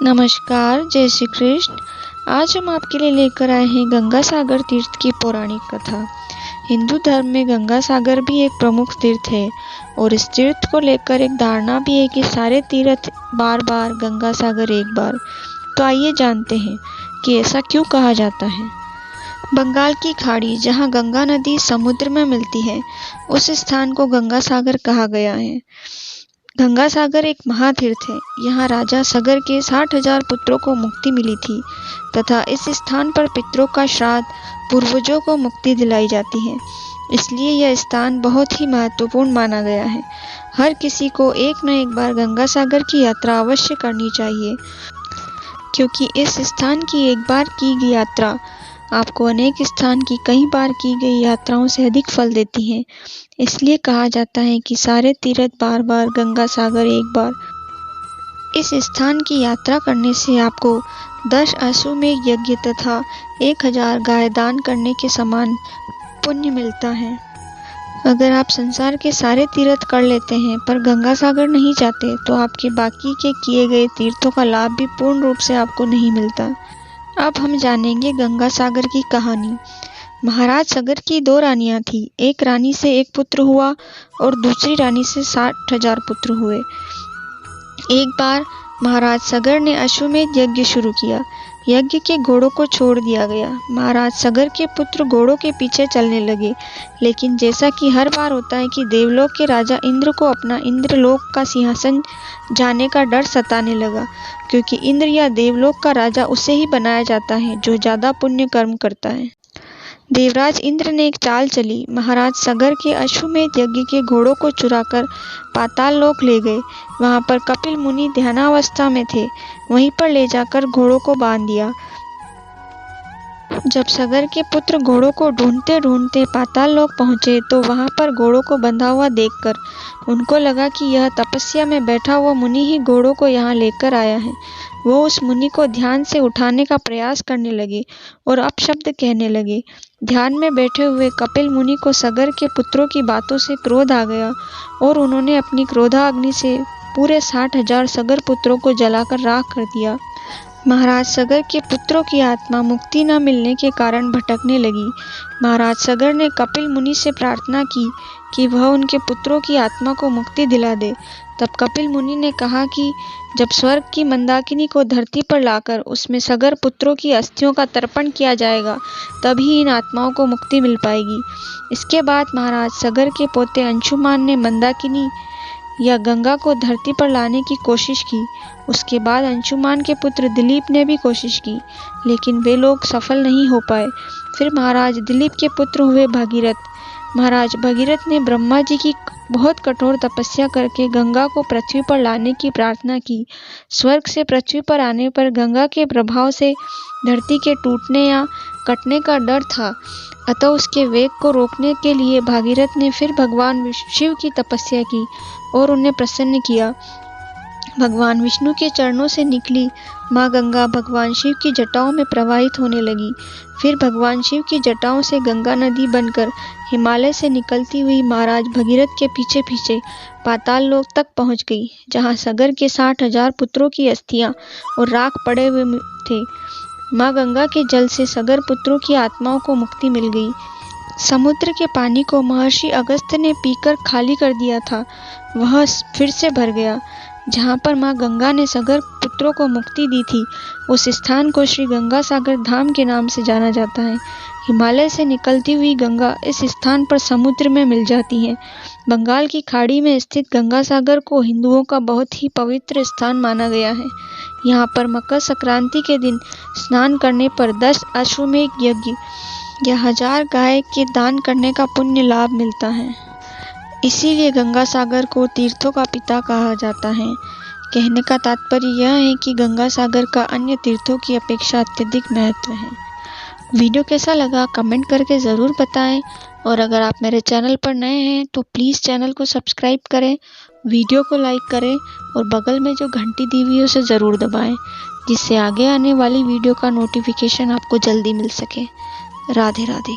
नमस्कार, जय श्री कृष्ण। आज हम आपके लिए लेकर आए हैं गंगा सागर तीर्थ की पौराणिक कथा। हिंदू धर्म में गंगा सागर भी एक प्रमुख तीर्थ है और इस तीर्थ को लेकर एक धारणा भी है कि सारे तीर्थ बार बार, गंगा सागर एक बार। तो आइए जानते हैं कि ऐसा क्यों कहा जाता है। बंगाल की खाड़ी, जहाँ गंगा नदी समुद्र में मिलती है, उस स्थान को गंगा सागर कहा गया है। गंगा सागर एक महातीर्थ है। यहाँ राजा सगर के 60,000 पुत्रों को मुक्ति मिली थी तथा इस स्थान पर पितरों का श्राद्ध, पूर्वजों को मुक्ति दिलाई जाती है। इसलिए यह स्थान बहुत ही महत्वपूर्ण माना गया है। हर किसी को एक न एक बार गंगा सागर की यात्रा अवश्य करनी चाहिए, क्योंकि इस स्थान की एक बार की गई यात्रा आपको अनेक स्थान की कई बार की गई यात्राओं से अधिक फल देती है। इसलिए कहा जाता है कि सारे तीर्थ बार बार, गंगा सागर एक बार। इस स्थान की यात्रा करने से आपको 10 अश्वमेध यज्ञ तथा 1000 गाय दान करने के समान पुण्य मिलता है। अगर आप संसार के सारे तीर्थ कर लेते हैं पर गंगा सागर नहीं जाते, तो आपके बाकी के किए गए तीर्थों का लाभ भी पूर्ण रूप से आपको नहीं मिलता। अब हम जानेंगे गंगा सागर की कहानी। महाराज सगर की 2 रानियां थीं। एक रानी से एक पुत्र हुआ और दूसरी रानी से 60,000 पुत्र हुए। एक बार महाराज सगर ने अश्वमेध यज्ञ शुरू किया। यज्ञ के घोड़ों को छोड़ दिया गया। महाराज सगर के पुत्र घोड़ों के पीछे चलने लगे, लेकिन जैसा कि हर बार होता है कि देवलोक के राजा इंद्र को अपना इंद्रलोक का सिंहासन जाने का डर सताने लगा, क्योंकि इंद्र या देवलोक का राजा उसे ही बनाया जाता है जो ज्यादा पुण्य कर्म करता है। देवराज इंद्र ने एक चाल चली। महाराज सगर के अश्वमेध यज्ञ के घोड़ों को चुराकर पाताल लोक ले गए। वहां पर कपिल मुनि ध्यानावस्था में थे। वहीं पर ले जाकर घोड़ों को बांध दिया। जब सगर के पुत्र घोड़ों को ढूंढते ढूंढते पाताल लोक पहुंचे, तो वहां पर घोड़ों को बंधा हुआ देखकर उनको लगा कि यह तपस्या में बैठा हुआ मुनि ही घोड़ों को यहाँ लेकर आया है। वो उस मुनि को ध्यान से उठाने का प्रयास करने लगे और अपशब्द कहने लगे। ध्यान में बैठे हुए कपिल मुनि को सगर के पुत्रों की बातों से क्रोध आ गया और उन्होंने अपनी क्रोधाग्नि से पूरे 60,000 सगर पुत्रों को जलाकर राख कर दिया। महाराज सगर के पुत्रों की आत्मा मुक्ति न मिलने के कारण भटकने लगी। महाराज सगर ने कपिल मुनि से प्रार्थना की कि वह उनके पुत्रों की आत्मा को मुक्ति दिला दे। तब कपिल मुनि ने कहा कि जब स्वर्ग की मंदाकिनी को धरती पर लाकर उसमें सगर पुत्रों की अस्थियों का तर्पण किया जाएगा, तभी इन आत्माओं को मुक्ति मिल पाएगी। इसके बाद महाराज सगर के पोते अंशुमान ने मंदाकिनी या गंगा को धरती पर लाने की कोशिश की। उसके बाद अंशुमान के पुत्र दिलीप ने भी कोशिश की, लेकिन वे लोग सफल नहीं हो पाए। फिर महाराज दिलीप के पुत्र हुए भगीरथ। महाराज भगीरथ ने ब्रह्मा जी की बहुत कठोर तपस्या करके गंगा को पृथ्वी पर लाने की प्रार्थना की। स्वर्ग से पृथ्वी पर आने पर गंगा के प्रभाव से धरती के टूटने या कटने का डर था, अतः उसके वेग को रोकने के लिए भागीरथ ने फिर भगवान शिव की तपस्या की और उन्हें प्रसन्न किया। भगवान विष्णु के चरणों से निकली माँ गंगा भगवान शिव की जटाओं में प्रवाहित होने लगी। फिर भगवान शिव की जटाओं से गंगा नदी बनकर हिमालय से निकलती हुई महाराज भगीरथ के पीछे पीछे पाताल लोक तक पहुंच गई, जहां सगर के 60,000 पुत्रों की अस्थियां और राख पड़े हुए थे। माँ गंगा के जल से सगर पुत्रों की आत्माओं को मुक्ति मिल गई। समुद्र के पानी को महर्षि अगस्त्य ने पीकर खाली कर दिया था, वह फिर से भर गया। जहाँ पर माँ गंगा ने सगर पुत्रों को मुक्ति दी थी, उस स्थान को श्री गंगा सागर धाम के नाम से जाना जाता है। हिमालय से निकलती हुई गंगा इस स्थान पर समुद्र में मिल जाती है। बंगाल की खाड़ी में स्थित गंगा सागर को हिंदुओं का बहुत ही पवित्र स्थान माना गया है। यहाँ पर मकर संक्रांति के दिन स्नान करने पर 10 अश्वमेध यज्ञ या 1000 गाय के दान करने का पुण्य लाभ मिलता है। इसीलिए गंगा सागर को तीर्थों का पिता कहा जाता है। कहने का तात्पर्य यह है कि गंगा सागर का अन्य तीर्थों की अपेक्षा अत्यधिक महत्व है। वीडियो कैसा लगा कमेंट करके ज़रूर बताएं, और अगर आप मेरे चैनल पर नए हैं तो प्लीज़ चैनल को सब्सक्राइब करें, वीडियो को लाइक करें और बगल में जो घंटी दी हुई है उसे ज़रूर दबाएं, जिससे आगे आने वाली वीडियो का नोटिफिकेशन आपको जल्दी मिल सके। राधे राधे।